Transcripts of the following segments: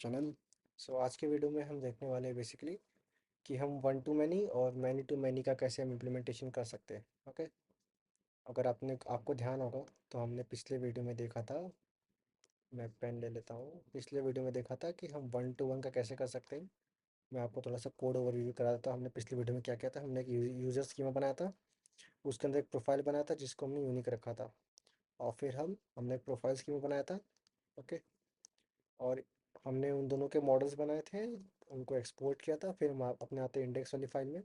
Channel. आज के video में हम देखने वाले हैं बेसिकली कि हम वन टू मैनी और मैनी टू मैनी का कैसे हम इम्प्लीमेंटेशन कर सकते हैं। ओके, अगर आपको ध्यान होगा तो हमने पिछले वीडियो में देखा था। मैं पेन ले लेता हूँ। पिछले वीडियो में देखा था कि हम वन टू वन का कैसे कर सकते हैं। मैं आपको थोड़ा सा कोड ओवरव्यू करा देता हूँ। हमने पिछले वीडियो में क्या किया था, हमने एक यूज़र स्कीमा बनाया था। उसके अंदर एक प्रोफाइल बनाया था जिसको हमने यूनिक रखा था। और फिर हमने एक प्रोफाइल स्कीमा बनाया था। ओके, और हमने उन दोनों के मॉडल्स बनाए थे, उनको एक्सपोर्ट किया था। फिर हम अपने आते इंडेक्स वाली फाइल में।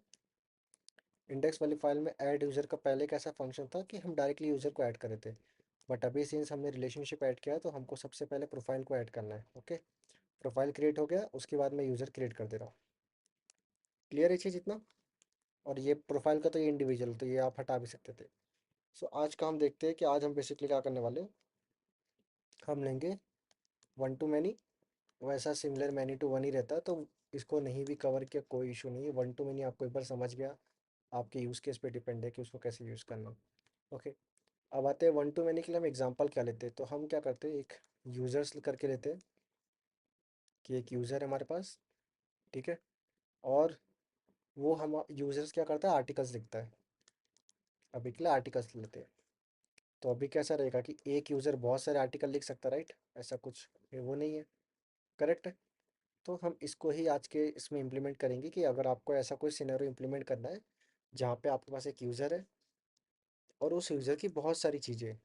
इंडेक्स वाली फाइल में ऐड यूज़र का पहले कैसा फंक्शन था कि हम डायरेक्टली यूज़र को ऐड कर रहे थे। बट अभी सिंस हमने रिलेशनशिप ऐड किया है तो हमको सबसे पहले प्रोफाइल को ऐड करना है। ओके, प्रोफाइल क्रिएट हो गया, उसके बाद मैं यूज़र क्रिएट कर दे रहा हूँ। क्लियर है चीज़ इतना? और ये प्रोफाइल का तो ये इंडिविजुअल, तो ये आप हटा भी सकते थे। आज का हम देखते हैं कि आज हम बेसिकली क्या करने वाले हैं। हम लेंगे वन टू मैनी। वैसा सिमिलर मैनी टू वन ही रहता है, तो इसको नहीं भी कवर किया कोई इशू नहीं है। वन टू मैनी आपको एक बार समझ गया, आपके यूज़ केस पे डिपेंड है कि उसको कैसे यूज़ करना। ओके, अब आते हैं वन टू मैनी के लिए हम एग्जांपल क्या लेते हैं। तो हम क्या करते हैं, एक यूज़र्स करके लेते हैं कि एक यूज़र है हमारे पास। ठीक है, और वो हम यूज़र्स क्या करता है, आर्टिकल्स लिखता है। अभी के लिए आर्टिकल्स लेते हैं। तो अभी कैसा रहेगा कि एक यूज़र बहुत सारे आर्टिकल लिख सकता है, राइट? ऐसा कुछ वो नहीं है, करेक्ट है? तो हम इसको ही आज के इसमें इम्प्लीमेंट करेंगे कि अगर आपको ऐसा कोई सिनेरियो इम्प्लीमेंट करना है जहाँ पे आपके पास एक यूज़र है और उस यूज़र की बहुत सारी चीज़ें हैं।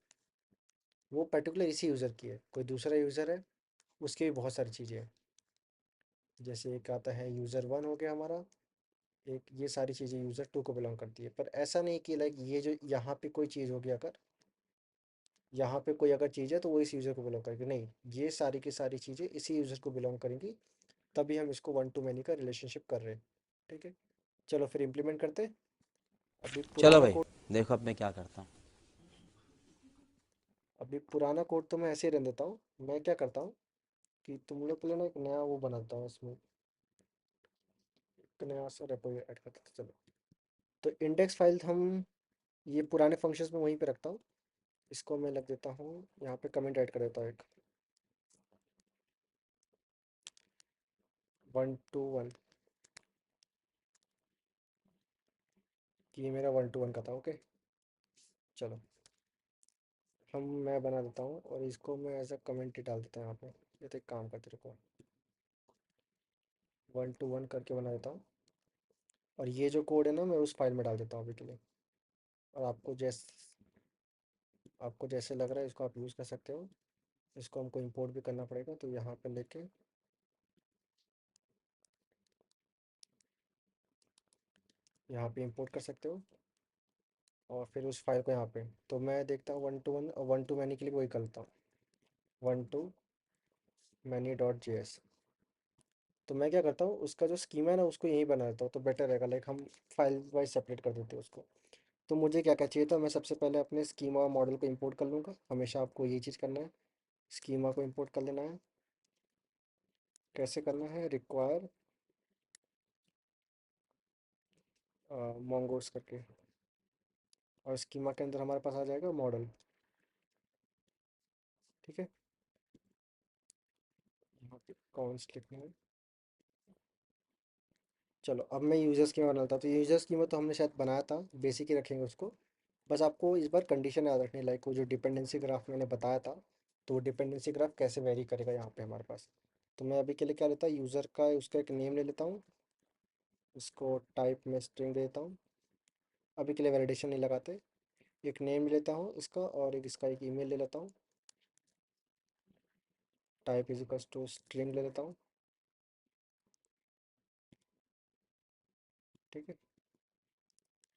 वो पर्टिकुलर इसी यूज़र की है, कोई दूसरा यूज़र है उसकी भी बहुत सारी चीज़ें हैं। जैसे एक आता है यूज़र वन हो गया हमारा, एक ये सारी चीज़ें यूज़र टू को बिलोंग करती है। पर ऐसा नहीं कि लाइक ये जो यहाँ पे कोई चीज़ होगी, अगर यहाँ पे कोई अगर चीज़ है तो वो इस यूज़र को बिलोंग करेगी, नहीं, ये सारी की सारी चीज़ें इसी यूज़र को बिलोंग करेंगी। तभी हम इसको वन टू मैनी का रिलेशनशिप कर रहे हैं। ठीक है, चलो फिर इम्प्लीमेंट करते हैं। चलो भाई, देखो अब मैं क्या करता हूँ। अभी पुराना कोड तो मैं ऐसे ही रहने देता हूँ। मैं क्या करता हूँ कि तुम लोग के लिए ना एक नया वो बनाता हूँ, इसमें एक नया सा रेपो ऐड करता था। चलो, तो इंडेक्स फाइल हम ये पुराने फंक्शंस में वहीं पे रखता हूँ। इसको मैं लग देता हूँ, यहाँ पे कमेंट ऐड कर देता हूँ एक वन टू वन, कि ये मेरा वन टू वन का था। ओके, चलो मैं बना देता हूँ और इसको मैं एज अ कमेंट ही डाल देता हूँ यहाँ पे। ये तो एक काम करते रुको, वन टू वन करके बना देता हूँ। और ये जो कोड है ना, मैं उस फाइल में डाल देता हूँ अभी के लिए। और आपको जैसे लग रहा है इसको आप यूज़ कर सकते हो। इसको हमको इंपोर्ट भी करना पड़ेगा, तो यहाँ पे लेके यहाँ पे इंपोर्ट कर सकते हो। और फिर उस फाइल को यहाँ पे, तो मैं देखता हूँ वन टू वन और वन टू मैनी के लिए वही करता हूँ, one to many dot J S. तो मैं क्या करता हूँ, उसका जो स्कीमा है ना उसको यहीं बना देता हूँ, तो बेटर रहेगा। लाइक हम फाइल वाइज सेपरेट कर देते हैं उसको। तो मुझे क्या क्या चाहिए था, मैं सबसे पहले अपने स्कीमा मॉडल को इंपोर्ट कर लूँगा। हमेशा आपको ये चीज़ करना है, स्कीमा को इंपोर्ट कर लेना है। कैसे करना है, रिक्वायर मोंगोस करके, और स्कीमा के अंदर हमारे पास आ जाएगा मॉडल। ठीक है, यहाँ पे कॉन्स्ट लिखना है। चलो अब मैं यूज़र स्कीमा बनाता हूँ। तो यूज़र स्कीमा तो हमने शायद बनाया था, बेसिक ही रखेंगे उसको। बस आपको इस बार कंडीशन याद रखनी है, लाइक वो जो डिपेंडेंसी ग्राफ मैंने बताया था, तो वो डिपेंडेंसी ग्राफ कैसे वेरी करेगा यहाँ पे हमारे पास। तो मैं अभी के लिए क्या लेता हूँ, यूज़र का उसका एक नेम ले लेता हूँ। इसको टाइप में स्ट्रिंग दे देता हूँ। अभी के लिए वैलिडेशन नहीं लगाते। एक नेम लेता हूँ इसका, और एक इसका एक ईमेल ले लेता हूँ। Type is equals to string ले लेता हूँ। ठीक है,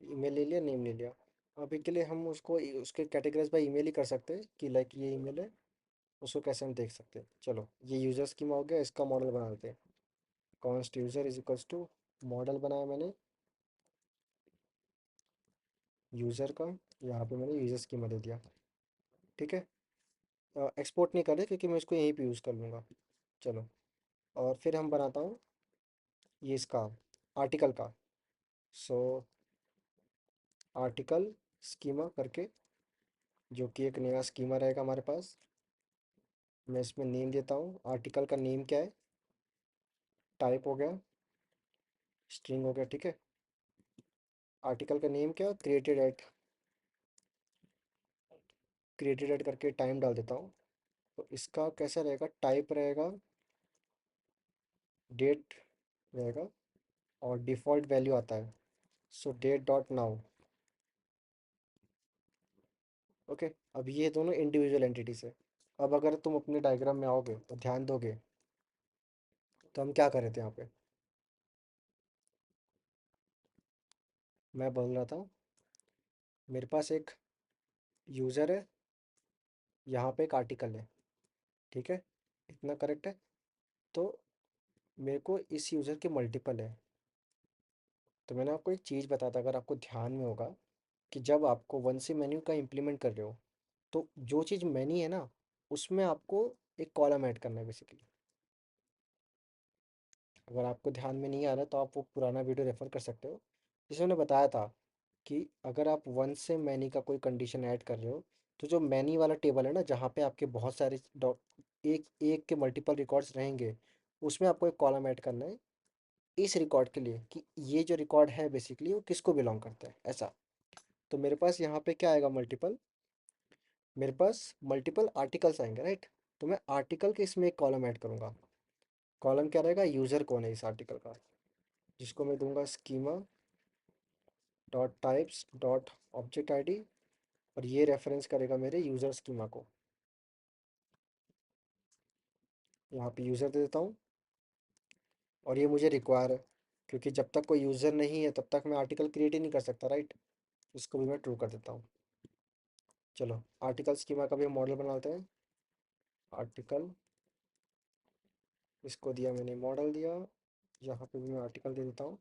ईमेल ले लिया, नेम ले लिया। अभी के लिए हम उसको उसके कैटेगराइज बाय ईमेल ही कर सकते हैं कि लाइक ये ईमेल है, उसको कैसे हम देख सकते हैं। चलो ये यूज़र स्कीमा हो गया, इसका मॉडल बना देते हैं। Const user is equals to, model बनाया मैंने यूज़र का, यहाँ पे मैंने यूज़र स्कीमा दे दिया। ठीक है, एक्सपोर्ट नहीं कर रहे क्योंकि मैं इसको यहीं पे यूज़ कर लूँगा। चलो, और फिर हम बनाता हूँ ये इसका आर्टिकल का। सो आर्टिकल स्कीमा करके, जो कि एक नया स्कीमा रहेगा हमारे पास। मैं इसमें नेम देता हूँ, आर्टिकल का नेम क्या है, टाइप हो गया, स्ट्रिंग हो गया, ठीक है। आर्टिकल का नेम क्या, क्रिएटेड एट करके टाइम डाल देता हूँ। तो इसका कैसा रहेगा, टाइप रहेगा, डेट रहेगा, और डिफ़ॉल्ट वैल्यू आता है, सो डेट डॉट नाउ। ओके। अब ये दोनों इंडिविजुअल एंटिटीज है। अब अगर तुम अपने डायग्राम में आओगे तो ध्यान दोगे, तो हम क्या कर रहे थे यहाँ पे, मैं बोल रहा था मेरे पास एक यूज़र है, यहाँ पे एक आर्टिकल है, ठीक है, इतना करेक्ट है। तो मेरे को इस यूज़र के मल्टीपल है। तो मैंने आपको एक चीज़ बताया था, अगर आपको ध्यान में होगा, कि जब आपको वन से मेन्यू का इम्प्लीमेंट कर रहे हो, तो जो चीज़ मैनी है ना, उसमें आपको एक कॉलम ऐड करना है बेसिकली। अगर आपको ध्यान में नहीं आ रहा तो आप वो पुराना वीडियो रेफर कर सकते हो, जिसमें मैंने बताया था कि अगर आप वन से मैनी का कोई कंडीशन ऐड कर रहे हो, तो जो मैनी वाला टेबल है ना, जहाँ पे आपके बहुत सारे एक एक के मल्टीपल रिकॉर्ड्स रहेंगे, उसमें आपको एक कॉलम ऐड करना है इस रिकॉर्ड के लिए, कि ये जो रिकॉर्ड है बेसिकली वो किसको बिलोंग करता है, ऐसा। तो मेरे पास यहाँ पे क्या आएगा, मल्टीपल, मेरे पास मल्टीपल आर्टिकल्स आएंगे, राइट। तो मैं आर्टिकल के इसमें एक कॉलम ऐड करूँगा। कॉलम क्या रहेगा, यूज़र कौन है इस आर्टिकल का, जिसको मैं दूंगा schema dot types dot object ID, और ये रेफरेंस करेगा मेरे यूज़र स्कीमा को। यहाँ पे यूज़र दे देता हूँ, और ये मुझे रिक्वायर है, क्योंकि जब तक कोई यूज़र नहीं है तब तक मैं आर्टिकल क्रिएट ही नहीं कर सकता, राइट। इसको भी मैं ट्रू कर देता हूँ। चलो, आर्टिकल स्कीमा का भी मॉडल बनाते हैं। आर्टिकल, इसको दिया मैंने मॉडल दिया, यहाँ पे भी मैं आर्टिकल दे देता हूँ।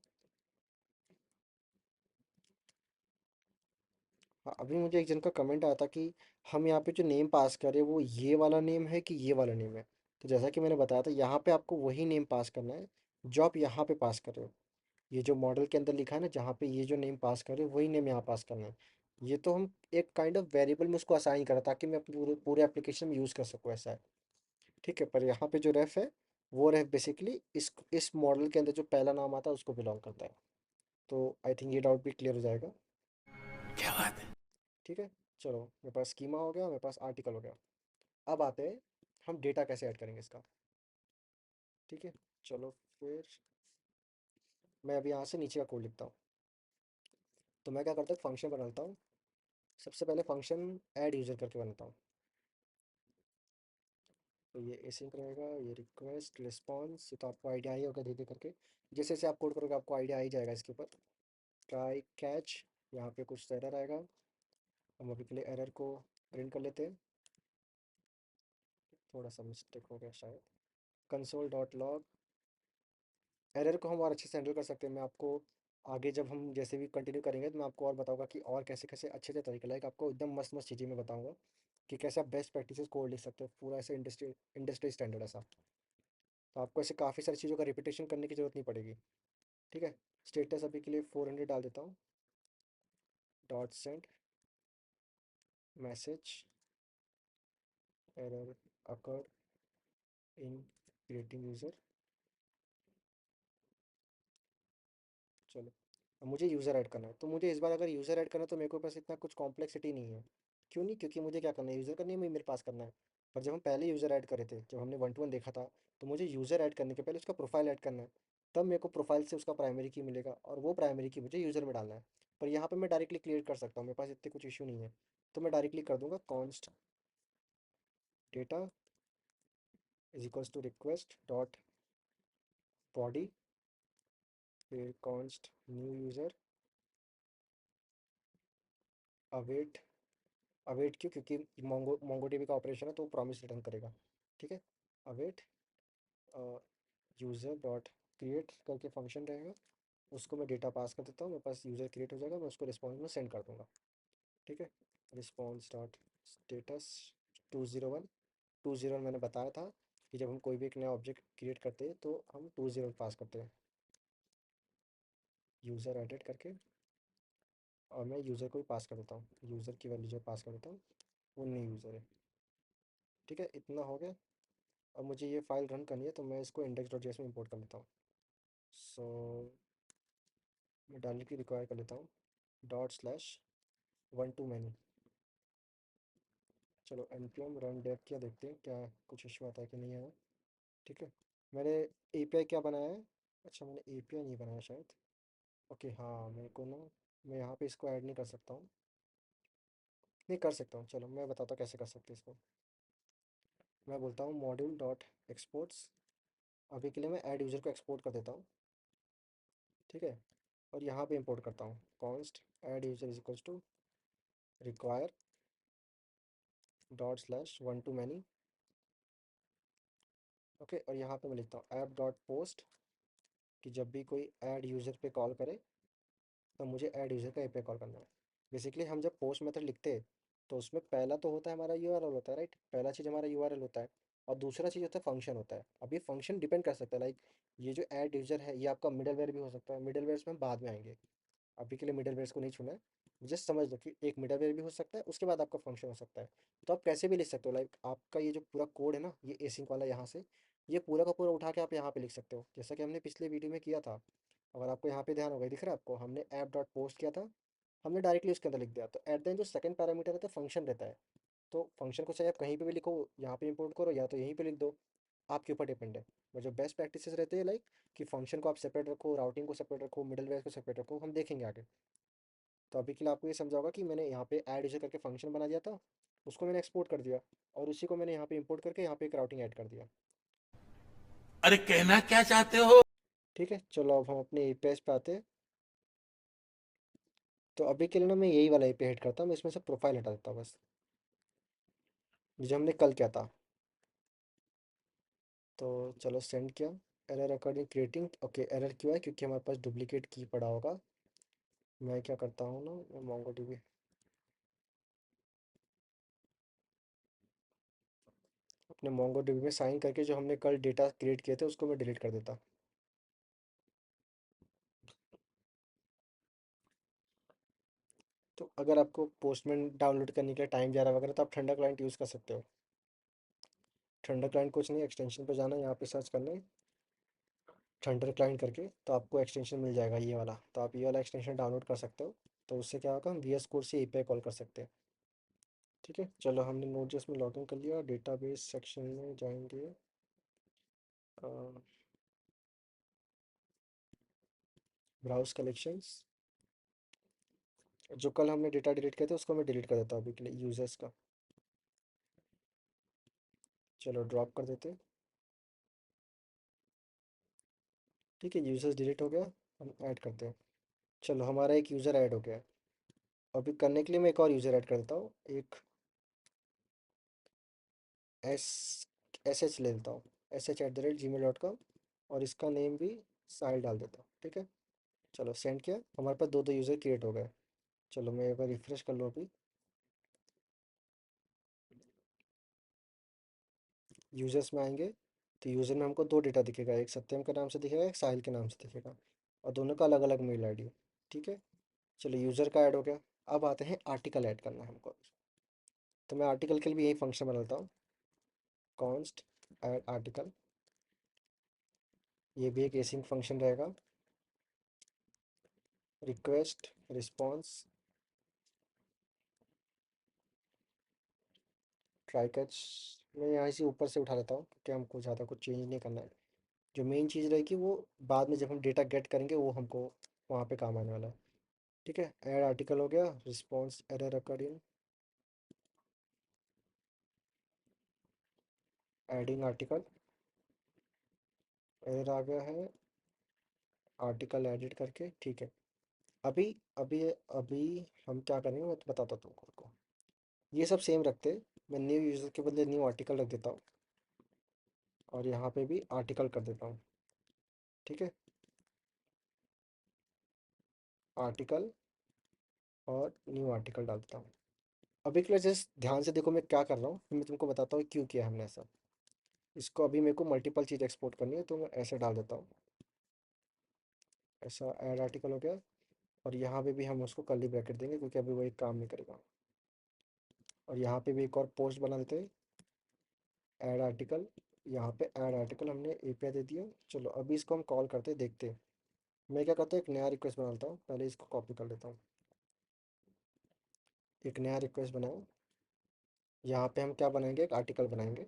हाँ, अभी मुझे एक जन का कमेंट आया था कि हम यहाँ पे जो नेम पास कर रहे हैं वो ये वाला नेम है कि ये वाला नेम है। तो जैसा कि मैंने बताया था, यहाँ पे आपको वही नेम पास करना है जो आप यहाँ पे पास कर रहे हो। ये जो मॉडल के अंदर लिखा है ना, जहाँ पे ये जो नेम पास कर रहे हो वही नेम यहाँ पास करना है। ये तो हम एक काइंड ऑफ वेरिएबल में उसको असाइन करा, ताकि मैं अपने पूरे पूरे एप्लीकेशन में यूज़ कर सकूँ, ऐसा है। ठीक है, पर यहाँ पे जो रेफ है, वो रेफ बेसिकली इस मॉडल के अंदर जो पहला नाम आता है उसको बिलोंग करता है। तो आई थिंक ये डाउट भी क्लियर हो जाएगा। क्या बात है। ठीक है। चलो, मेरे पास स्कीमा हो गया, मेरे पास आर्टिकल हो गया। अब आते हैं हम डेटा कैसे ऐड करेंगे इसका। ठीक है। चलो, फिर मैं अभी यहाँ से नीचे का कोड लिखता हूँ। तो मैं क्या करता हूँ, फंक्शन बनाता हूँ। सबसे पहले फंक्शन ऐड यूज़र करके बनाता हूँ। तो ये एसिंक रहेगा, ये रिक्वेस्ट रिस्पॉन्स, ये तो आपको आइडिया ही होगा धीरे धीरे करके। जैसे जैसे आप कोड करोगे आपको आइडिया आ ही जाएगा इसके ऊपर। ट्राई कैच, यहाँ पे कुछ एरर आएगा, हम अभी के लिए एरर को प्रिंट कर लेते हैं। थोड़ा सा मिस्टेक हो गया शायद। कंसोल डॉट लॉग, एरर को हम और अच्छे से हैंडल कर सकते हैं। मैं आपको आगे जब हम जैसे भी कंटिन्यू करेंगे तो मैं आपको और बताऊंगा कि और कैसे कैसे अच्छे अच्छे तरीके, लाइक आपको एकदम मस्त मस्त चीज़ें मैं बताऊंगा कि कैसे आप बेस्ट प्रैक्टिसेस कोड लिख सकते हो, पूरा ऐसे इंडस्ट्री इंडस्ट्री स्टैंडर्ड ऐसा। तो आपको ऐसे काफ़ी सारी चीज़ों का रिपीटेशन करने की ज़रूरत नहीं पड़ेगी। ठीक है। स्टेटस अभी के लिए 400 डाल देता हूँ। Dot send message error occurred in creating user. चलो, अब मुझे यूज़र ऐड करना है, तो मुझे इस बार अगर यूज़र ऐड करना है तो मेरे को पास इतना कुछ कॉम्प्लेक्सिटी नहीं है। क्यों नहीं, क्योंकि मुझे क्या करना है, यूज़र का नेम ही मेरे पास करना है। पर जब हम पहले यूज़र ऐड करे थे, जब हमने वन टू वन देखा था, तो मुझे यूज़र ऐड करने के पहले उसका प्रोफाइल ऐड करना है। तब मेरे को प्रोफाइल से उसका प्राइमरी की मिलेगा, और वो प्राइमरी की मुझे यूज़र में डालना है। पर यहाँ पर मैं डायरेक्टली क्रिएट कर सकता हूँ, मेरे पास इतने कुछ इशू नहीं है। तो मैं डायरेक्टली कर दूंगा const data is equals to request dot body, फिर const new user, await. Await क्यों, क्योंकि मोंगो डीबी का ऑपरेशन है तो वो प्रॉमिस रिटर्न करेगा। ठीक है। अवेट यूज़र डॉट क्रिएट करके फंक्शन रहेगा, उसको मैं डेटा पास कर देता हूँ, मेरे पास यूज़र क्रिएट हो जाएगा, मैं उसको रिस्पॉन्स में सेंड कर दूँगा। ठीक है। Response dot status 201। 201 मैंने बताया था कि जब हम कोई भी एक नया ऑब्जेक्ट क्रिएट करते हैं तो हम 201 पास करते हैं, यूज़र एडिट करके। और मैं यूज़र को भी पास कर देता हूँ, यूज़र की वैल्यू जो पास कर देता हूँ वो न्यू यूज़र है। ठीक है, इतना हो गया। अब मुझे ये फाइल रन करनी है, तो मैं इसको index.js में इंपोर्ट कर लेता हूँ। सो मैं डायरेक्टली रिक्वायर कर लेता हूँ dot slash one to many. चलो npm रन डेव किया, देखते हैं क्या कुछ इशू आता है कि नहीं आया। ठीक है, मैंने एपीआई क्या बनाया है? अच्छा, मैंने एपीआई नहीं बनाया शायद। ओके हाँ, मेरे को ना, मैं यहाँ पे इसको ऐड नहीं कर सकता हूँ। नहीं कर सकता हूँ, चलो मैं बताता हूँ कैसे कर सकते हैं इसको। मैं बोलता हूँ मॉड्यूल डॉट एक्सपोर्ट्स। अभी के लिए मैं ऐड यूज़र को एक्सपोर्ट कर देता हूँ। ठीक है, और यहाँ पे इंपोर्ट करता हूँ const add user is equals to require dot slash one to many. Okay, और यहाँ पे मैं लिखता हूँ ऐप डॉट पोस्ट, कि जब भी कोई ऐड यूज़र पे कॉल करे तो मुझे ऐड यूज़र का एपीआई कॉल करना है। बेसिकली हम जब पोस्ट मेथड लिखते हैं तो उसमें पहला तो होता है हमारा यूआरएल होता है, राइट? पहला चीज़ हमारा यूआरएल होता है, और दूसरा चीज़ होता है फंक्शन होता है। अब ये फंक्शन डिपेंड कर सकता है, लाइक ये जो ऐड यूज़र है ये आपका मिडलवेयर भी हो सकता है। मिडलवेयर में हम बाद में आएंगे, अभी के लिए मिडलवेयर को नहीं छूना है। जस्ट समझ लो कि एक मिडलवेयर भी हो सकता है, उसके बाद आपका फंक्शन हो सकता है। तो आप कैसे भी लिख सकते हो, लाइक आपका ये जो पूरा कोड है ना, ये एसिंक वाला यहाँ से, ये पूरा का पूरा उठा के आप यहाँ पे लिख सकते हो, जैसा कि हमने पिछले वीडियो में किया था। अगर आपको यहाँ पे ध्यान होगा, दिख रहा है आपको, हमने ऐप डॉट पोस्ट किया था, हमने डायरेक्टली उसके अंदर लिख दिया। तो एट द एंड जो सेकंड पैरामीटर रहता है फंक्शन रहता है। तो फंक्शन को चाहे आप कहीं पे भी लिखो, यहाँ पे इंपोर्ट करो या तो यहीं पे लिख दो, आपके ऊपर डिपेंड है। और जो बेस्ट प्रैक्टिसेस रहते हैं, लाइक कि फंक्शन को आप सेपरेट रखो, राउटिंग को सेपरेट रखो, मिडलवेयर को सेपरेट रखो, हम देखेंगे आगे। तो अभी के लिए आपको ये समझा होगा कि मैंने यहाँ पे ऐड यूजर करके फंक्शन बना दिया था, उसको मैंने एक्सपोर्ट कर दिया, और उसी को मैंने यहाँ पे इंपोर्ट करके यहाँ पे एक राउटिंग ऐड कर दिया। अरे कहना क्या चाहते हो? ठीक है, चलो अब हम अपने एपीआई पे आते हैं। तो अभी के लिए ना मैं यही वाला एपीआई हेड करता हूँ, मैं इसमें से प्रोफाइल हटा देता हूँ बस, जो हमने कल किया था। तो चलो सेंड किया, error according creating. Okay, error क्यों है? क्योंकि हमारे पास डुप्लीकेट की पड़ा होगा। मैं क्या करता हूँ ना, मैं मोंगोडीबी अपने मोंगोडीबी में साइन करके जो हमने कल डेटा क्रिएट किए थे उसको मैं डिलीट कर देता। तो अगर आपको पोस्टमैन डाउनलोड करने के लिए टाइम जा रहा है वगैरह, तो आप ठंडा क्लाइंट यूज़ कर सकते हो। ठंडा क्लाइंट कुछ नहीं, एक्सटेंशन पे जाना है, यहाँ पे सर्च करना है थंडर क्लाइंट करके, तो आपको एक्सटेंशन मिल जाएगा ये वाला। तो आप ये वाला एक्सटेंशन डाउनलोड कर सकते हो। तो उससे क्या होगा, हम वी एस कोड से एपीआई कॉल कर सकते हैं। ठीक है, चलो हमने नोड.जेएस में लॉगिन कर लिया, डेटाबेस सेक्शन में जाएंगे। ब्राउज कलेक्शंस, जो कल हमने डेटा डिलीट किया था उसको मैं डिलीट कर देता हूँ अभी के लिए, यूजर्स का। चलो ड्रॉप कर देते। ठीक है, यूजर्स डिलीट हो गया, हम ऐड करते हैं। चलो हमारा एक यूज़र ऐड हो गया है। अभी करने के लिए मैं एक और यूज़र ऐड कर देता हूँ, एक एस एस एच ले लेता हूँ, sh@gmail.com, और इसका नेम भी साहिल डाल देता हूँ। ठीक है, चलो सेंड किया, हमारे पास दो दो यूज़र क्रिएट हो गए। चलो मैं एक बार रिफ्रेश कर लूँ अभी। यूज़र्स में आएंगे तो यूज़र में हमको दो डेटा दिखेगा, एक सत्यम के नाम से दिखेगा, एक साहिल के नाम से दिखेगा, और दोनों का अलग अलग मेल आईडी। ठीक है, चलो यूज़र का ऐड हो गया। अब आते हैं आर्टिकल ऐड करना है हमको। तो मैं आर्टिकल के लिए भी यही फंक्शन बनाता हूँ, कॉन्स्ट ऐड आर्टिकल। ये भी एक एसिंक फंक्शन रहेगा, रिक्वेस्ट रिस्पॉन्स ट्राई कैच। मैं यहाँ से ऊपर से उठा लेता हूँ क्योंकि हमको ज़्यादा कुछ चेंज नहीं करना है। जो मेन चीज़ रहेगी वो बाद में जब हम डेटा गेट करेंगे वो हमको वहाँ पे काम आने वाला है। ठीक है, ऐड आर्टिकल हो गया, response error according adding article, error आ गया है आर्टिकल एडिट करके। ठीक है, अभी अभी अभी हम क्या करेंगे मैं तो बताता हूँ तुमको। ये सब सेम रखते, मैं न्यू यूज़र के बदले न्यू आर्टिकल रख देता हूँ, और यहाँ पे भी आर्टिकल कर देता हूँ। ठीक है, आर्टिकल और न्यू आर्टिकल डाल देता हूँ। अभी के लिए जस्ट ध्यान से देखो मैं क्या कर रहा हूँ, फिर मैं तुमको बताता हूँ क्यों किया हमने ऐसा। इसको अभी मेरे को मल्टीपल चीज़ एक्सपोर्ट करनी है, तो मैं ऐसे डाल देता हूँ। ऐसा ऐड आर्टिकल हो गया, और यहाँ पे भी हम उसको कर्ली ब्रैकेट देंगे क्योंकि अभी वो एक काम नहीं करेगा। और यहाँ पे भी एक और पोस्ट बना देते हैं, ऐड आर्टिकल, यहाँ पे ऐड आर्टिकल हमने एपीआई दे दिया। चलो अभी इसको हम कॉल करते देखते हैं। मैं क्या करता हूँ, एक नया रिक्वेस्ट बना लेता हूँ, पहले इसको कॉपी कर लेता हूँ। एक नया रिक्वेस्ट बनाओ। यहाँ पे हम क्या बनाएंगे, एक आर्टिकल बनाएंगे।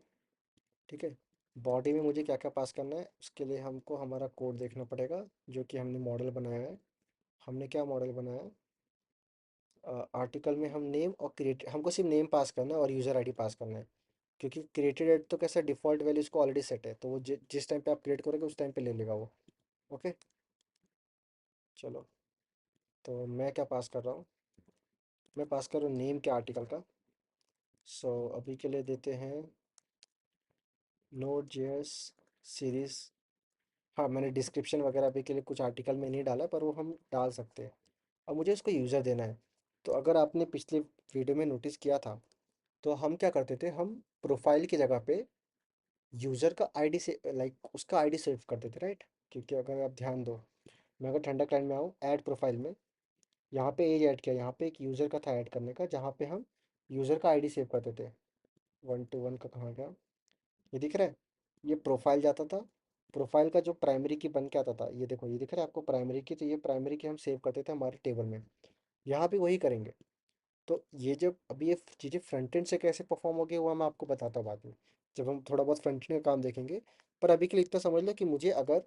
ठीक है। बॉडी में मुझे क्या क्या पास करना है, उसके लिए हमको हमारा कोड देखना पड़ेगा, जो कि हमने मॉडल बनाया है। हमने क्या मॉडल बनाया है, आर्टिकल में हम नेम और क्रिएट, हमको सिर्फ नेम पास करना है और यूज़र आईडी पास करना है। क्योंकि क्रिएटेड एड तो कैसा डिफ़ॉल्ट वैल्यू उसको ऑलरेडी सेट है, तो वो जिस टाइम पे आप क्रिएट करोगे उस टाइम पे ले लेगा वो। ओके। चलो, तो मैं क्या पास कर रहा हूँ, मैं पास कर रहा हूँ नेम के आर्टिकल का। सो अभी के लिए देते हैं नोट जेएस सीरीज़। हाँ, मैंने डिस्क्रिप्शन वगैरह अभी के लिए कुछ आर्टिकल में नहीं डाला, पर वो हम डाल सकते हैं। अब मुझे उसको यूज़र देना है। तो अगर आपने पिछले वीडियो में नोटिस किया था, तो हम क्या करते थे, हम प्रोफाइल की जगह पे यूज़र का आईडी से लाइक उसका आईडी सेव करते थे, राइट। क्योंकि अगर आप ध्यान दो, मैं अगर ठंडा क्लाइंट में आऊँ, ऐड प्रोफाइल में, यहाँ पे एज ऐड किया, यहाँ पे एक यूज़र का था ऐड करने का, जहाँ पे हम यूज़र का आईडी सेव करते थे। 1 to 1 का कहाँ गया, ये दिख रहा है। ये प्रोफाइल जाता था, प्रोफाइल का जो प्राइमरी की बन के आता था, ये देखो, ये दिख रहा है आपको प्राइमरी की, तो ये प्राइमरी की हम सेव करते थे हमारे टेबल में। यहाँ भी वही करेंगे। तो ये जब अभी ये चीज़ें फ्रंट एंड से कैसे परफॉर्म होगी वो मैं आपको बताता हूँ बाद में, जब हम थोड़ा बहुत फ्रंट एंड का काम देखेंगे। पर अभी के लिए इतना समझ लो कि मुझे अगर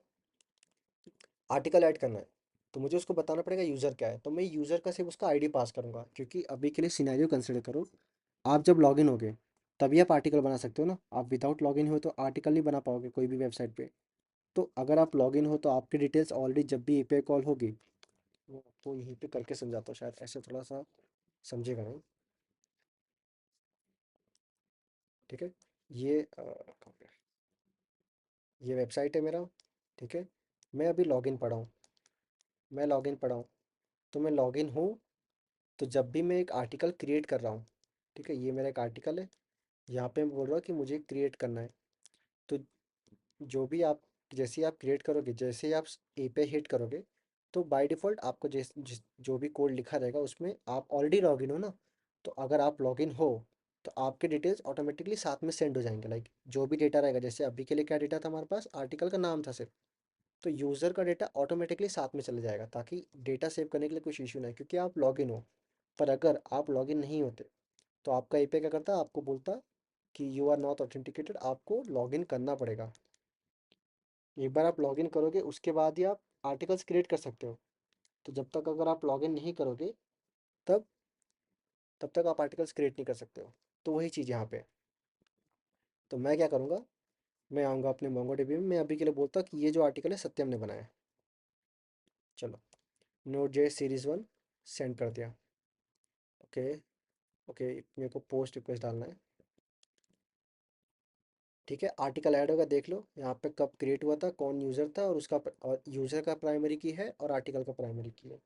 आर्टिकल ऐड करना है, तो मुझे उसको बताना पड़ेगा यूज़र क्या है। तो मैं यूज़र का सिर्फ उसका आईडी पास करूँगा, क्योंकि अभी के लिए सिनेरियो कंसिडर करो, आप जब लॉगिन होगे तभी आप आर्टिकल बना सकते हो ना। आप विदाउट लॉगिन हो तो आर्टिकल नहीं बना पाओगे कोई भी वेबसाइट पे। तो अगर आप लॉगिन हो तो आपकी डिटेल्स ऑलरेडी, जब भी एपीआई कॉल होगी, वो आपको यहीं पे करके समझाता हूँ, शायद ऐसे थोड़ा सा समझेगा नहीं। ठीक है। ये कहाँ पे? ये वेबसाइट है मेरा। ठीक है। मैं अभी लॉगिन पड़ा हूँ, मैं लॉगिन पड़ा हूँ, तो मैं लॉगिन हूँ। तो जब भी मैं एक आर्टिकल क्रिएट कर रहा हूँ, ठीक है, ये मेरा एक आर्टिकल है, यहाँ पे मैं बोल रहा हूँ कि मुझे क्रिएट करना है। तो जो भी आप, जैसे ही आप क्रिएट करोगे, जैसे ही आप एपीआई हिट करोगे, तो बाय डिफ़ॉल्ट आपको जो भी कोड लिखा रहेगा उसमें आप ऑलरेडी लॉगिन हो ना। तो अगर आप लॉगिन हो तो आपके डिटेल्स ऑटोमेटिकली साथ में सेंड हो जाएंगे, लाइक जो भी डेटा रहेगा। जैसे अभी के लिए क्या डेटा था हमारे पास, आर्टिकल का नाम था सिर्फ, तो यूज़र का डेटा ऑटोमेटिकली साथ में चले जाएगा, ताकि डेटा सेव करने के लिए कुछ इशू ना है, क्योंकि आप लॉगिन हो। पर अगर आप लॉगिन नहीं होते, तो आपका एपीआई क्या करता, आपको बोलता कि यू आर नॉट ऑथेंटिकेटेड, आपको लॉगिन करना पड़ेगा। एक बार आप लॉगिन करोगे उसके बाद ही आप आर्टिकल्स क्रिएट कर सकते हो। तो जब तक अगर आप लॉगिन नहीं करोगे, तब तब तक आप आर्टिकल्स क्रिएट नहीं कर सकते हो। तो वही चीज़ यहाँ पे है। तो मैं क्या करूँगा, मैं आऊँगा अपने मोंगोडीबी में, मैं अभी के लिए बोलता हूँ कि ये जो आर्टिकल है सत्यम ने बनाया है। चलो, नोट जे सीरीज़ 1 सेंड कर दिया। ओके। ओके, मेरे को पोस्ट रिक्वेस्ट डालना है। ठीक है, आर्टिकल ऐड होगा, देख लो यहाँ पे कब क्रिएट हुआ था, कौन यूज़र था, और उसका और यूज़र का प्राइमरी की है और आर्टिकल का प्राइमरी की है।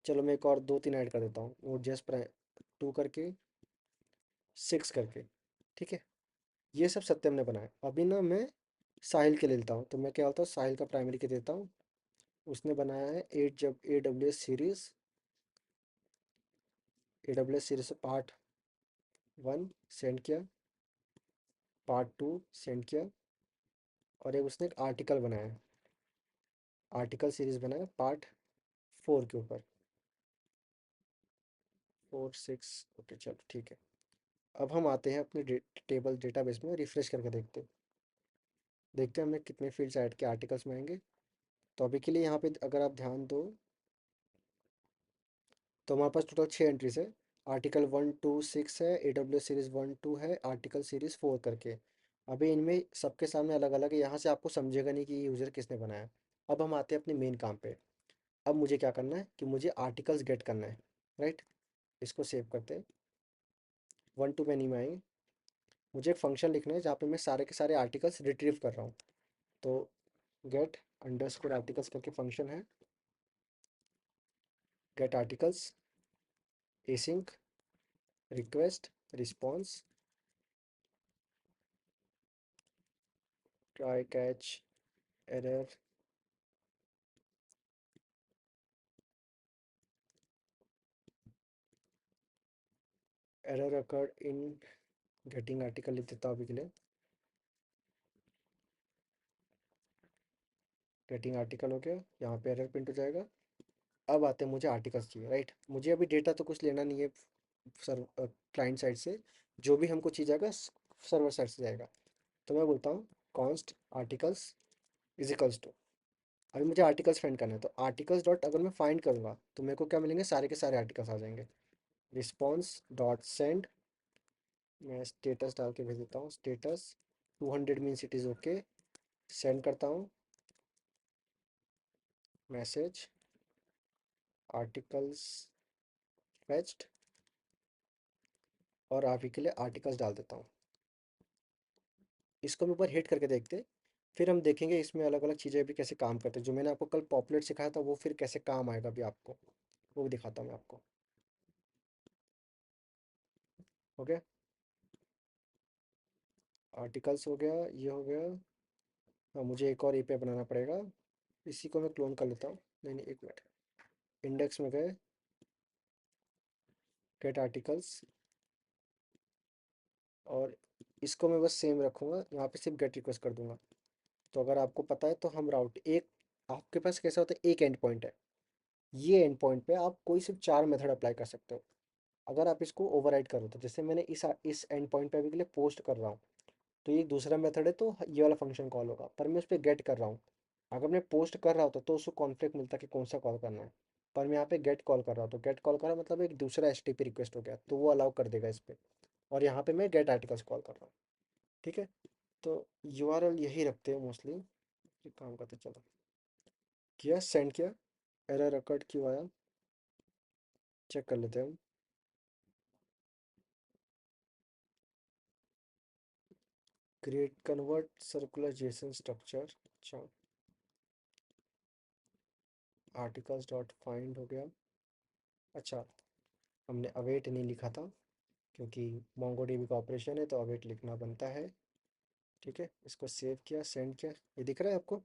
चलो मैं एक और 2-3 ऐड कर देता हूँ, नोट जेएस प्राइम 2 करके 6 करके। ठीक है, ये सब सत्यम ने बनाया। अभी ना मैं साहिल के ले लेता हूँ, तो मैं क्या होता हूँ, साहिल का प्राइमरी के देता हूँ। उसने बनाया है 8 जब AWS सीरीज़, AWS सीरीज से पार्ट 1 सेंड किया, पार्ट 2 सेंड किया, और एक उसने एक आर्टिकल बनाया है, आर्टिकल सीरीज़ बनाया पार्ट 4 के ऊपर, 4 6। ओके चलो ठीक है। अब हम आते हैं अपने टेबल डेटाबेस में, रिफ्रेश करके देखते हैं हमने कितने फील्ड्स ऐड किए आर्टिकल्स में आएंगे। तो अभी के लिए यहाँ पे अगर आप ध्यान दो, तो हमारे पास टोटल 6 एंट्रीज है। आर्टिकल 1 to 6 है, AWS सीरीज़ 1 2 है, आर्टिकल सीरीज़ 4 करके। अभी इनमें सबके सामने अलग अलग है, यहाँ से आपको समझेगा नहीं कि यूज़र किसने बनाया। अब हम आते हैं अपने मेन काम पे। अब मुझे क्या करना है कि मुझे आर्टिकल्स गेट करना है, राइट। इसको सेव करते हैं, 1 to many में आएंगे। मुझे एक फंक्शन लिखना है जहाँ पे मैं सारे के सारे आर्टिकल्स रिट्रीव कर रहा हूँ। तो गेट अंडरस्कोर आर्टिकल्स करके फंक्शन है, get articles, async, request, response, try catch error, error occurred in getting article लिख देता हूँ अभी के लिए। गेटिंग आर्टिकल हो गया, यहाँ पे एरर प्रिंट हो जाएगा। अब आते हैं, मुझे आर्टिकल्स चाहिए, राइट। मुझे अभी डेटा तो कुछ लेना नहीं है सर, क्लाइंट साइड से। जो भी हमको चीज़ आएगा सर्वर साइड से जाएगा। तो मैं बोलता हूँ const articles is equals to, अभी मुझे आर्टिकल्स फाइंड करना है, तो आर्टिकल्स डॉट अगर मैं फाइंड करूँगा तो मेरे को क्या मिलेंगे, सारे के सारे आर्टिकल्स आ जाएंगे। रिस्पॉन्स डॉट सेंड, मैं स्टेटस डाल के भेज देता हूँ, status 200 means it is okay. Send करता हूँ मैसेज आर्टिकल्स फेच्ड, और अभी के लिए आर्टिकल्स डाल देता हूँ। इसको हम एक बार हिट करके देखते, फिर हम देखेंगे इसमें अलग अलग चीज़ें भी कैसे काम करते हैं। जो मैंने आपको कल पॉपुलेट सिखाया था वो फिर कैसे काम आएगा भी आपको, वो भी दिखाता हूँ मैं आपको। ओके, आर्टिकल्स हो गया, ये हो गया। हाँ, मुझे एक और एपीआई बनाना पड़ेगा, इसी को मैं क्लोन कर लेता हूँ। नहीं नहीं, एक मिनट, इंडेक्स में गए, गेट आर्टिकल्स, और इसको मैं बस सेम रखूँगा, यहाँ पे सिर्फ गेट रिक्वेस्ट कर दूंगा। तो अगर आपको पता है तो हम राउट एक, आपके पास कैसा होता है, एक एंड पॉइंट है, ये एंड पॉइंट पे आप कोई सिर्फ 4 मेथड अप्लाई कर सकते हो। अगर आप इसको ओवरराइड करो, तो जैसे मैंने इस एंड पॉइंट पे अभी के लिए पोस्ट कर रहा हूँ, तो ये दूसरा मेथड है, तो ये वाला फंक्शन कॉल होगा, पर मैं उस पर गेट कर रहा हूँ। अगर मैं पोस्ट कर रहा होता तो उसको कॉन्फ्लिक्ट मिलता कि कौन सा कॉल करना है, पर मैं यहाँ पे गेट कॉल कर रहा हूँ, तो गेट कॉल करा मतलब एक दूसरा एचटीटीपी रिक्वेस्ट हो गया, तो वो अलाउ कर देगा इस पे। और यहाँ पे मैं गेट आर्टिकल्स कॉल कर रहा हूँ, ठीक है। तो यूआरएल यही रखते हैं मोस्टली, ये काम करते चलो। किया, सेंड किया, एरर रिकॉर्ड क्यों आया, चेक कर लेते हैं हम। Create convert circular Jason structure, अच्छा, आर्टिकल्स डॉट फाइंड हो गया। अच्छा, हमने अवेट नहीं लिखा था, क्योंकि मोंगोडीबी का ऑपरेशन है तो अवेट लिखना बनता है, ठीक है। इसको सेव किया, सेंड किया, ये दिख रहा है आपको।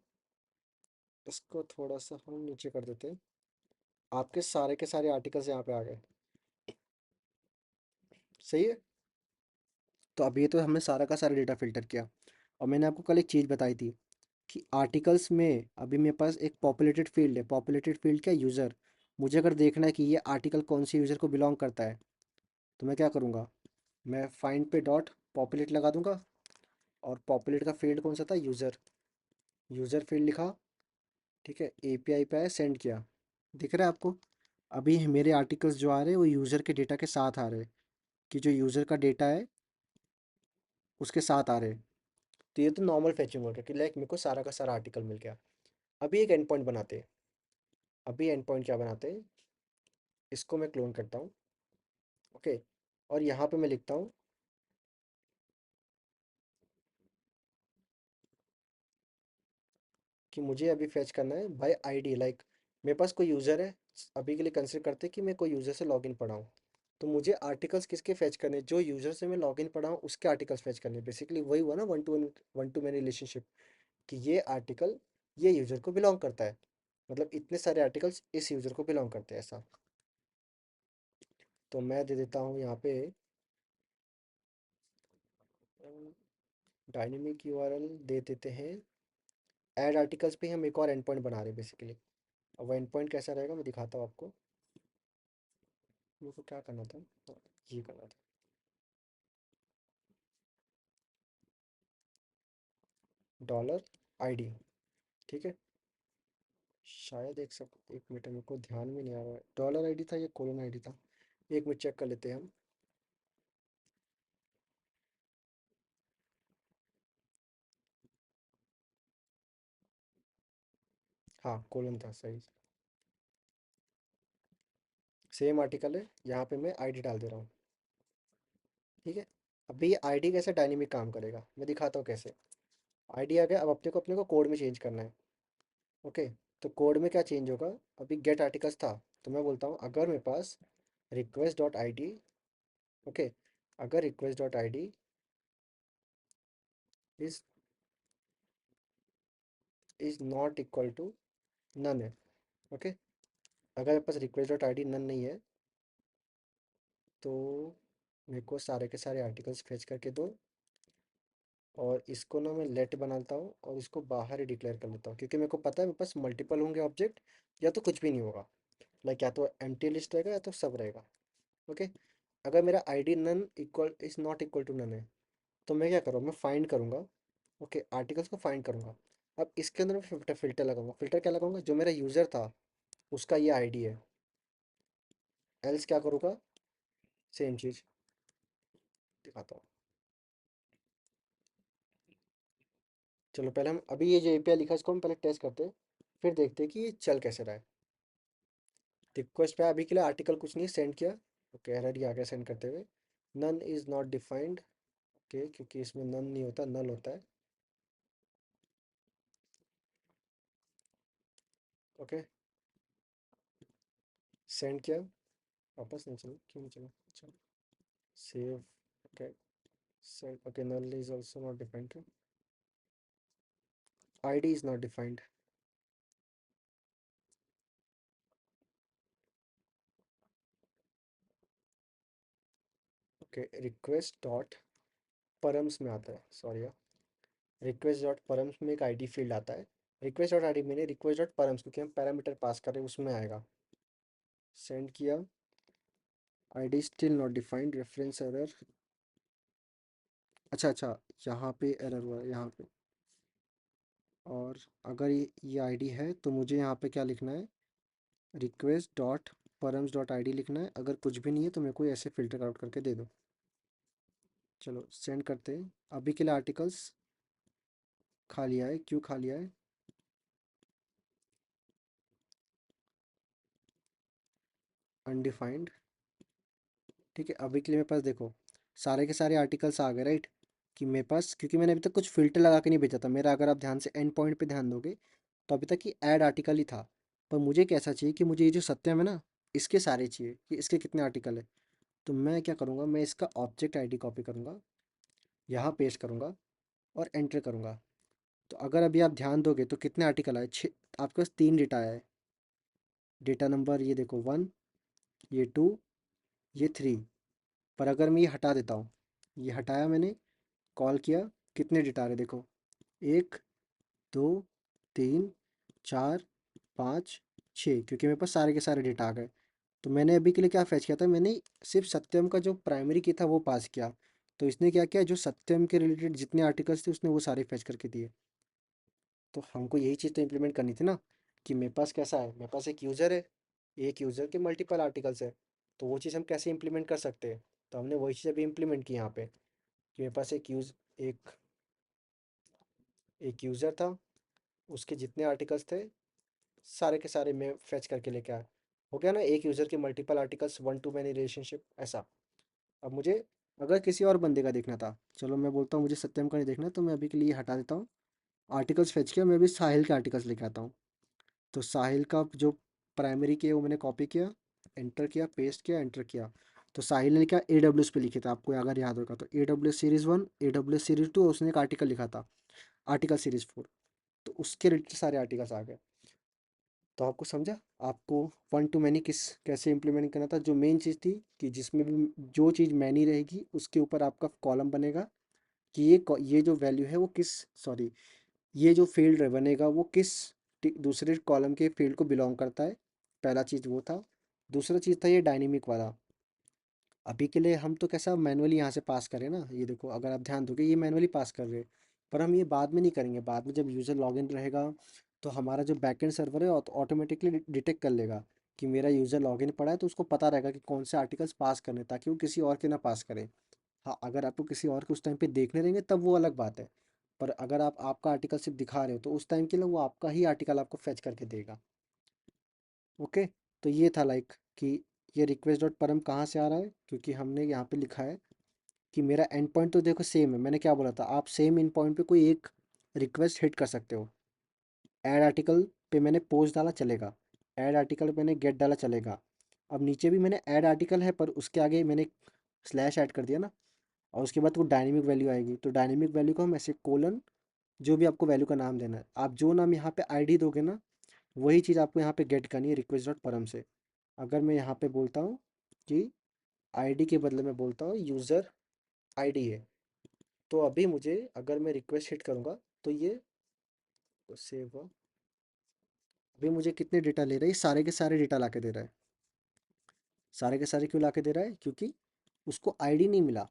इसको थोड़ा सा हम नीचे कर देते हैं, आपके सारे के सारे आर्टिकल्स यहाँ पे आ गए, सही है। तो अब ये तो हमने सारा का सारा डेटा फिल्टर किया, और मैंने आपको कल एक चीज़ बताई थी कि आर्टिकल्स में अभी मेरे पास एक पॉपुलेटेड फील्ड है। पॉपुलेटेड फील्ड क्या, यूज़र। मुझे अगर देखना है कि ये आर्टिकल कौन से यूज़र को बिलोंग करता है, तो मैं क्या करूँगा, मैं फाइंड पे डॉट पॉपुलेट लगा दूंगा, और पॉपुलेट का फील्ड कौन सा था, यूज़र। यूज़र फील्ड लिखा, ठीक है, एपीआई पे आया, सेंड किया, दिख रहा है आपको। अभी मेरे आर्टिकल्स जो आ रहे हैं वो यूज़र के डेटा के साथ आ रहे हैं, कि जो यूज़र का डेटा है उसके साथ आ रहे हैं। तो ये तो नॉर्मल फैचिंग हो गया कि लाइक मेरे को सारा का सारा आर्टिकल मिल गया। अभी एक एंड पॉइंट बनाते हैं। अभी एंड पॉइंट क्या बनाते हैं, इसको मैं क्लोन करता हूँ, ओके। और यहाँ पे मैं लिखता हूँ कि मुझे अभी फैच करना है बाय आईडी, लाइक मेरे पास कोई यूज़र है, अभी के लिए कंसिडर करते हैं कि मैं कोई यूज़र से लॉगिन पढ़ा हूँ, तो मुझे आर्टिकल्स किसके फैच करने हैं, जो यूज़र से मैं लॉगिन पढ़ा हूँ उसके आर्टिकल्स फैच करने हैं। बेसिकली वही हुआ ना, वन टू मैनी रिलेशनशिप, कि ये आर्टिकल ये यूज़र को बिलोंग करता है, मतलब इतने सारे आर्टिकल्स इस यूज़र को बिलोंग करते हैं, ऐसा। तो मैं दे देता हूँ यहाँ पे डायनेमिक यूआरएल दे देते हैं। ऐड आर्टिकल्स पे हम एक और एंड पॉइंट बना रहे हैं बेसिकली। अब वो एंड पॉइंट कैसा रहेगा मैं दिखाता हूँ आपको। मेरे को क्या करना था, हाँ, ये करना था, डॉलर आईडी, ठीक है। शायद एक मिनट, मेरे को ध्यान में नहीं आ रहा है डॉलर आईडी था या कोलन आईडी था, एक मिनट चेक कर लेते हैं हम। हाँ, कोलन था, सही। सेम आर्टिकल है, यहाँ पे मैं आईडी डाल दे रहा हूँ, ठीक है। अभी ये आईडी कैसे डायनेमिक काम करेगा मैं दिखाता हूँ कैसे। आईडी आ गया, अब अपने को कोड में चेंज करना है, ओके। तो कोड में क्या चेंज होगा, अभी गेट आर्टिकल्स था, तो मैं बोलता हूँ अगर मेरे पास request dot I D, okay, अगर request dot I D is is not equal to none है, ओके। अगर मेरे पास request dot I D none नहीं है, तो मेरे को सारे के सारे आर्टिकल्स फेच करके दो, और इसको ना मैं लेट बनाता हूँ और इसको बाहर ही डिक्लेयर कर लेता हूँ, क्योंकि मेरे को पता है मेरे पास मल्टीपल होंगे ऑब्जेक्ट, या तो कुछ भी नहीं होगा, लाइक या तो एम्प्टी लिस्ट रहेगा या तो सब रहेगा। ओके, अगर मेरा ID none equal is not equal to none है, तो मैं क्या करूँ, मैं फाइंड करूँगा। ओके, आर्टिकल्स को फाइंड करूँगा। अब इसके अंदर मैं फिल्टर फिल्टर लगाऊंगा। फिल्टर क्या लगाऊंगा, जो मेरा यूज़र था उसका ये आईडी है। एल्स क्या करूँगा, सेम चीज़ दिखाता हूँ। चलो पहले हम अभी ये जो एपीआई लिखा है इसको हम पहले टेस्ट करते हैं, फिर देखते हैं कि ये चल कैसे रहा है। रिक्वेस्ट पे अभी के लिए आर्टिकल कुछ नहीं सेंड किया। ओके, एरर ही आ गया सेंड करते हुए। None is not defined. Okay, क्योंकि इसमें नन नहीं होता, नल होता है। ओके, सेंड किया, वापस नहीं चला, क्यों नहीं चला, अच्छा save. Okay, send. Okay, null is also not defined, ID is not defined. Okay, request dot params में आता है, सॉरी यार, रिक्वेस्ट डॉट परम्स में एक आईडी फील्ड आता है। रिक्वेस्ट डॉट आईडी मैंने रिक्वेस्ट डॉट परम्स, क्योंकि हम पैरामीटर पास कर रहे हैं उसमें आएगा। सेंड किया, ID still not defined, reference error. अच्छा अच्छा, यहाँ पे एरर हुआ है यहाँ पे। और अगर ये आईडी है तो मुझे यहाँ पे क्या लिखना है, request dot params dot ID लिखना है। अगर कुछ भी नहीं है तो मेरे को ऐसे फिल्टर आउट करके दे दो। चलो सेंड करते हैं। अभी के लिए आर्टिकल्स खा लिया है, क्यों खा लिया है, अनडिफाइंड। ठीक है, अभी के लिए मेरे पास देखो सारे के सारे आर्टिकल्स आ गए, राइट। कि मेरे पास, क्योंकि मैंने अभी तक कुछ फ़िल्टर लगा के नहीं भेजा था मेरा, अगर आप ध्यान से एंड पॉइंट पे ध्यान दोगे तो अभी तक ये ऐड आर्टिकल ही था। पर मुझे कैसा चाहिए कि मुझे ये जो सत्यम है ना, इसके सारे चाहिए कि इसके कितने आर्टिकल है। तो मैं क्या करूँगा, मैं इसका ऑब्जेक्ट आईडी कॉपी करूँगा, यहाँ पेस्ट करूँगा और एंटर करूँगा। तो अगर अभी आप ध्यान दोगे तो कितने आर्टिकल आए, छः। आपके पास तीन डेटा आया है। डेटा नंबर ये देखो 1, ये 2, ये 3। पर अगर मैं ये हटा देता हूँ, ये हटाया मैंने, कॉल किया, कितने डेटा आ रहे देखो, 1, 2, 3, 4, 5, 6, क्योंकि मेरे पास सारे के सारे डेटा आ गए। तो मैंने अभी के लिए क्या फैच किया था, मैंने सिर्फ सत्यम का जो प्राइमरी की था वो पास किया। तो इसने क्या किया, जो सत्यम के रिलेटेड जितने आर्टिकल्स थे उसने वो सारे फैच करके दिए। तो हमको यही चीज़ तो इम्प्लीमेंट करनी थी ना, कि मेरे पास कैसा है, मेरे पास एक यूज़र है, एक यूज़र के मल्टीपल आर्टिकल्स है। तो वो चीज़ हम कैसे इम्प्लीमेंट कर सकते हैं, तो हमने वही चीज़ अभी इम्प्लीमेंट की यहाँ पे, कि मेरे पास एक एक यूज़र था, उसके जितने आर्टिकल्स थे सारे के सारे मैं फेच करके लेके आया। हो गया ना, एक यूज़र के multiple articles, one to many relationship ऐसा। अब मुझे अगर किसी और बंदे का देखना था, चलो मैं बोलता हूँ मुझे सत्यम का नहीं देखना, तो मैं अभी के लिए हटा देता हूँ। आर्टिकल्स फेच किया, मैं अभी साहिल के आर्टिकल्स लेके आता हूँ। तो साहिल का जो प्राइमरी की है वो मैंने कॉपी किया, एंटर किया, पेस्ट किया, एंटर किया। तो साहिल ने क्या ए डब्ल्यू एस पे लिखे थे, आपको अगर याद होगा तो A W S series 1, A W S series 2, उसने एक आर्टिकल लिखा था, आर्टिकल सीरीज़ 4। तो उसके रिलेटेड सारे आर्टिकल्स आ गए। तो आपको समझा, आपको वन टू मैनी किस कैसे इंप्लीमेंट करना था। जो मेन चीज़ थी कि जिसमें भी जो चीज़ मैनी रहेगी उसके ऊपर आपका कॉलम बनेगा, कि ये जो वैल्यू है वो किस, सॉरी, ये जो फील्ड बनेगा वो किस दूसरे कॉलम के फील्ड को बिलोंग करता है। पहला चीज़ वो था। दूसरा चीज़ था ये डायनेमिक वाला। अभी के लिए हम तो कैसा मैनुअली यहाँ से पास करें ना, ये देखो अगर आप ध्यान दोगे ये मैनुअली पास कर रहे हैं। पर हम ये बाद में नहीं करेंगे, बाद में जब यूज़र लॉगिन रहेगा तो हमारा जो बैकएंड सर्वर है ऑटोमेटिकली डिटेक्ट कर लेगा कि मेरा यूज़र लॉगिन पड़ा है, तो उसको पता रहेगा कि कौन से आर्टिकल्स पास करने, ताकि वो किसी और के ना पास करे। हाँ, अगर आपको किसी और के उस टाइम पे देखने रहेंगे तब वो अलग बात है। पर अगर आप आपका आर्टिकल सिर्फ दिखा रहे हो तो उस टाइम के लिए वो आपका ही आर्टिकल आपको फेच करके देगा। ओके, तो ये था लाइक कि ये रिक्वेस्ट डॉट परम कहाँ से आ रहा है, क्योंकि हमने यहाँ पे लिखा है कि मेरा एंड पॉइंट तो देखो सेम है। मैंने क्या बोला था, आप सेम एंड पॉइंट पे कोई एक रिक्वेस्ट हिट कर सकते हो। ऐड आर्टिकल पे मैंने पोस्ट डाला चलेगा, ऐड आर्टिकल पे मैंने गेट डाला चलेगा। अब नीचे भी मैंने ऐड आर्टिकल है पर उसके आगे मैंने स्लैश ऐड कर दिया ना, और उसके बाद वो डायनेमिक वैल्यू आएगी। तो डायनेमिक वैल्यू को हम ऐसे कोलन, जो भी आपको वैल्यू का नाम देना है, आप जो नाम यहाँ पे आईडी दोगे ना, वही चीज़ आपको यहाँ पे गेट करनी है रिक्वेस्ट डॉट परम से। अगर मैं यहाँ पे बोलता हूँ कि आईडी के बदले में बोलता हूँ यूज़र आईडी है, तो अभी मुझे अगर मैं रिक्वेस्ट हिट करूँगा तो ये सेव हुआ। अभी मुझे कितने डेटा ले रहा है, ये सारे के सारे डेटा ला के दे रहा है। सारे के सारे क्यों ला के दे रहा है? क्योंकि उसको आईडी नहीं मिला,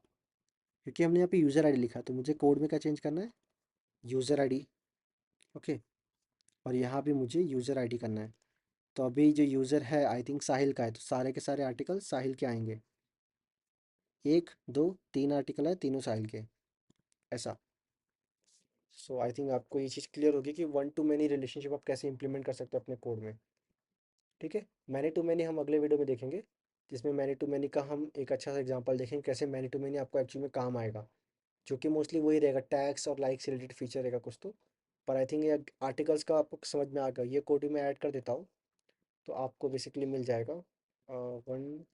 क्योंकि हमने यहाँ पे यूज़र आईडी लिखा, तो मुझे कोड में क्या चेंज करना है? User ID. ओके, और यहाँ भी मुझे यूज़र आईडी करना है। तो अभी जो यूज़र है आई थिंक साहिल का है, तो सारे के सारे आर्टिकल साहिल के आएंगे। 1 2 3 आर्टिकल है, तीनों साहिल के, ऐसा। सो आई थिंक आपको ये चीज़ क्लियर होगी कि वन टू मैनी रिलेशनशिप आप कैसे इंप्लीमेंट कर सकते हो अपने कोड में। ठीक है, मैनी टू मैनी हम अगले वीडियो में देखेंगे, जिसमें मैनी टू मैनी का हम एक अच्छा सा एग्जांपल देखेंगे कैसे मैनी टू मैनी आपको एक्चुअली में काम आएगा, जो कि मोस्टली वही रहेगा, टैग्स और लाइक से रिलेटेड फीचर रहेगा कुछ तो। पर आई थिंक ये आर्टिकल्स का आपको समझ में आ गया, ये कोड भी मैं ऐड कर देता हूँ, तो आपको बेसिकली मिल जाएगा वन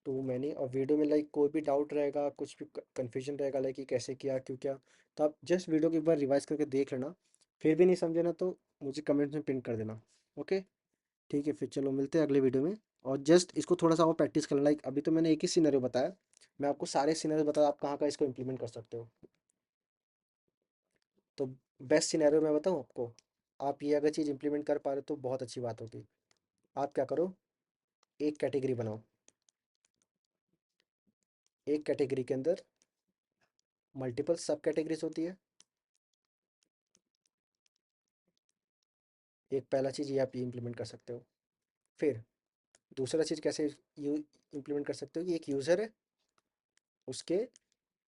टू मैनी। और वीडियो में लाइक कोई भी डाउट रहेगा, कुछ भी कन्फ्यूजन रहेगा लाइक कि कैसे किया क्यों किया, तो आप जस्ट वीडियो को एक बार रिवाइज करके देख लेना। फिर भी नहीं समझे ना तो मुझे कमेंट्स में पिन कर देना। ओके, ठीक है, फिर चलो मिलते हैं अगले वीडियो में। और जस्ट इसको थोड़ा सा और प्रैक्टिस करना, लाइक अभी तो मैंने एक ही सिनेरियो बताया, मैं आपको सारे सिनेरियो बताया आप कहाँ कहाँ इसको इम्प्लीमेंट कर सकते हो। तो बेस्ट सिनेरियो मैं बताऊँ आपको, आप ये अगर चीज़ इम्प्लीमेंट कर पा रहे हो तो बहुत अच्छी बात होगी। आप क्या करो, एक कैटेगरी बनाओ, एक कैटेगरी के अंदर मल्टीपल सब कैटेगरीज होती है। एक पहला चीज़ ये आप ये इम्प्लीमेंट कर सकते हो। फिर दूसरा चीज़ कैसे यू इम्प्लीमेंट कर सकते हो कि एक यूज़र है, उसके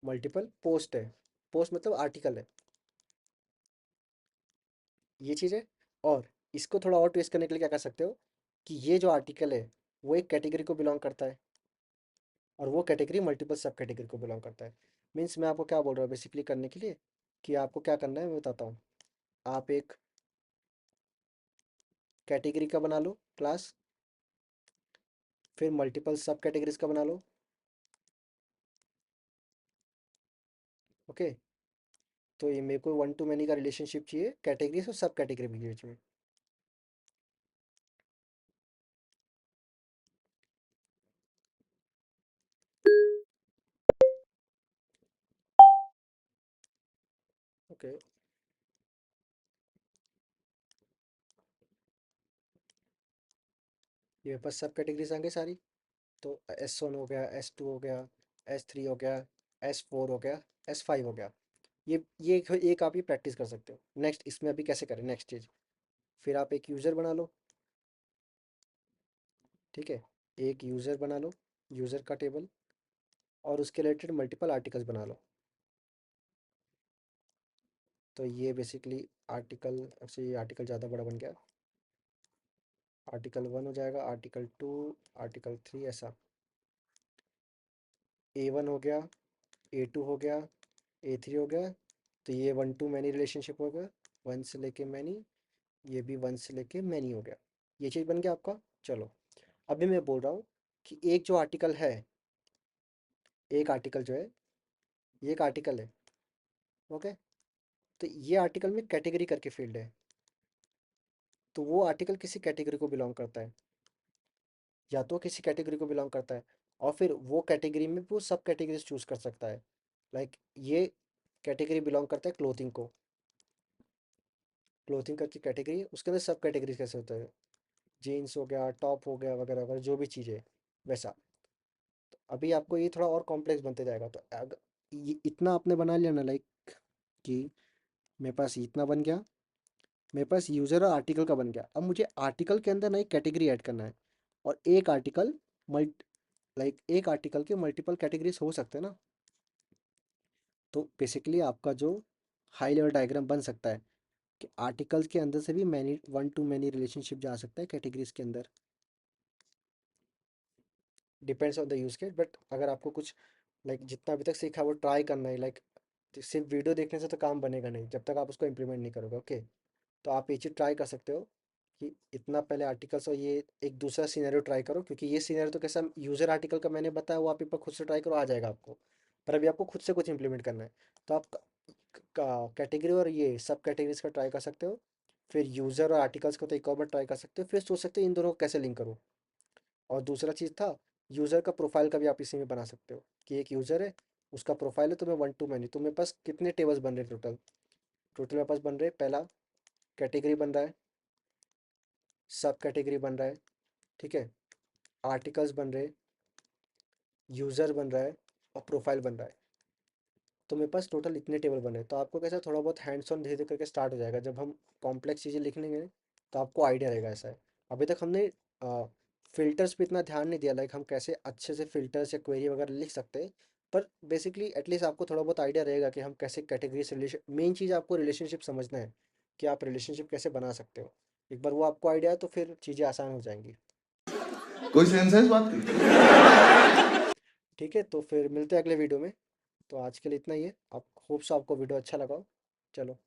मल्टीपल पोस्ट है, पोस्ट मतलब आर्टिकल है, ये चीज़ है। और इसको थोड़ा और ट्विस्ट करने के लिए क्या कर सकते हो कि ये जो आर्टिकल है वो एक कैटेगरी को बिलोंग करता है, और वो कैटेगरी मल्टीपल सब कैटेगरी को बिलोंग करता है। मीन्स मैं आपको क्या बोल रहा हूँ बेसिकली करने के लिए, कि आपको क्या करना है मैं बताता हूँ। आप एक कैटेगरी का बना लो क्लास, फिर मल्टीपल सब कैटेगरीज का बना लो। ओके, तो ये मेरे को वन टू मैनी का रिलेशनशिप चाहिए कैटेगरीज और सब कैटेगरी के बीच में। ओके, ये मेरे पास सब कैटेगरीज आ गई सारी। तो S1 हो गया, S2 हो गया, S3 हो गया, S4 हो गया, S5 हो गया। ये एक आप ये प्रैक्टिस कर सकते हो। नेक्स्ट इसमें अभी कैसे करें, नेक्स्ट चीज़, फिर आप एक यूज़र बना लो। ठीक है, एक यूज़र बना लो, यूज़र का टेबल, और उसके रिलेटेड मल्टीपल आर्टिकल्स बना लो। तो ये बेसिकली आर्टिकल, अच्छा ये आर्टिकल ज़्यादा बड़ा बन गया, आर्टिकल 1 हो जाएगा, आर्टिकल 2, आर्टिकल 3, ऐसा। A1 हो गया, A2 हो गया, A3 हो गया। तो ये वन टू मैनी रिलेशनशिप हो गया, वन से लेके मैनी, ये भी वन से लेके मैनी हो गया। ये चीज़ बन गया आपका। चलो, अभी मैं बोल रहा हूँ कि एक जो आर्टिकल है, एक आर्टिकल जो है, ये एक आर्टिकल है। ओके, तो ये आर्टिकल में कैटेगरी करके फील्ड है, तो वो आर्टिकल किसी कैटेगरी को बिलोंग करता है, या तो किसी कैटेगरी को बिलोंग करता है, और फिर वो कैटेगरी में वो सब कैटेगरीज चूज कर सकता है। लाइक ये कैटेगरी बिलोंग करता है क्लोथिंग को, क्लोथिंग करके कैटेगरी है, उसके अंदर सब कैटेगरीज कैसे होता है, जीन्स हो गया, टॉप हो गया, वगैरह वगैरह जो भी चीज़ें, वैसा। तो अभी आपको ये थोड़ा और कॉम्प्लेक्स बनते जाएगा, तो अगर ये इतना आपने बना लिया ना, लाइक कि मेरे पास इतना बन गया, मेरे पास यूज़र और आर्टिकल का बन गया। अब मुझे आर्टिकल के अंदर ना एक कैटेगरी ऐड करना है, और एक आर्टिकल मल्ट लाइक एक आर्टिकल के मल्टीपल कैटेगरीज हो सकते हैं ना। तो बेसिकली आपका जो हाई लेवल डायग्राम बन सकता है कि आर्टिकल्स के अंदर से भी many one to many relationship जा सकता है कैटेगरीज के अंदर। Depends on the use case, but अगर आपको कुछ लाइक जितना अभी तक सीखा वो ट्राई करना है, लाइक सिर्फ वीडियो देखने से तो काम बनेगा नहीं जब तक आप उसको इम्प्लीमेंट नहीं करोगे। ओके, तो आप ये चीज़ ट्राई कर सकते हो कि इतना पहले आर्टिकल्स, और ये एक दूसरा सीनरियो ट्राई करो, क्योंकि ये सीनरियो तो कैसा यूज़र आर्टिकल का मैंने बताया वो आप एक बार खुद से ट्राई करो, आ जाएगा आपको। पर अभी आपको खुद से कुछ इंप्लीमेंट करना है, तो आप कैटेगरी और ये सब कैटेगरीज का ट्राई कर सकते हो। फिर यूज़र और आर्टिकल्स को तो एक और बार ट्राई कर सकते हो, फिर सोच सकते हो इन दोनों को कैसे लिंक करो। और दूसरा चीज़ था, यूज़र का प्रोफाइल का भी आप इसी में बना सकते हो कि एक यूज़र है, उसका प्रोफाइल है, तुम्हें वन टू मैनी। तुम्हें पास कितने टेबल्स बन रहे हैं टोटल? टोटल मेरे पास बन रहे, पहला कैटेगरी बन रहा है, सब कैटेगरी बन रहा है, ठीक है, आर्टिकल्स बन रहे, यूज़र बन रहा है और प्रोफाइल बन रहा है। तो मेरे पास टोटल इतने टेबल बने। तो आपको कैसा थोड़ा बहुत हैंड्स ऑन धीरे धीरे करके स्टार्ट हो जाएगा। जब हम कॉम्प्लेक्स चीज़ें लिखेंगे तो आपको आइडिया रहेगा। ऐसा है, अभी तक हमने फ़िल्टर्स पे इतना ध्यान नहीं दिया, लाइक हम कैसे अच्छे से फ़िल्टर्स या क्वेरी वगैरह लिख सकते हैं। पर बेसिकली एटलीस्ट आपको थोड़ा बहुत आइडिया रहेगा कि हम कैसे कैटेगरी से रिलेशन, मेन चीज़ आपको रिलेशनशिप समझना है कि आप रिलेशनशिप कैसे बना सकते हो। एक बार वो आपको आइडिया है तो फिर चीज़ें आसान हो जाएंगी। कोई सेंस है इस बात की? ठीक है, तो फिर मिलते हैं अगले वीडियो में। तो आज के लिए इतना ही है। आप होप सो आपको वीडियो अच्छा लगा हो। चलो।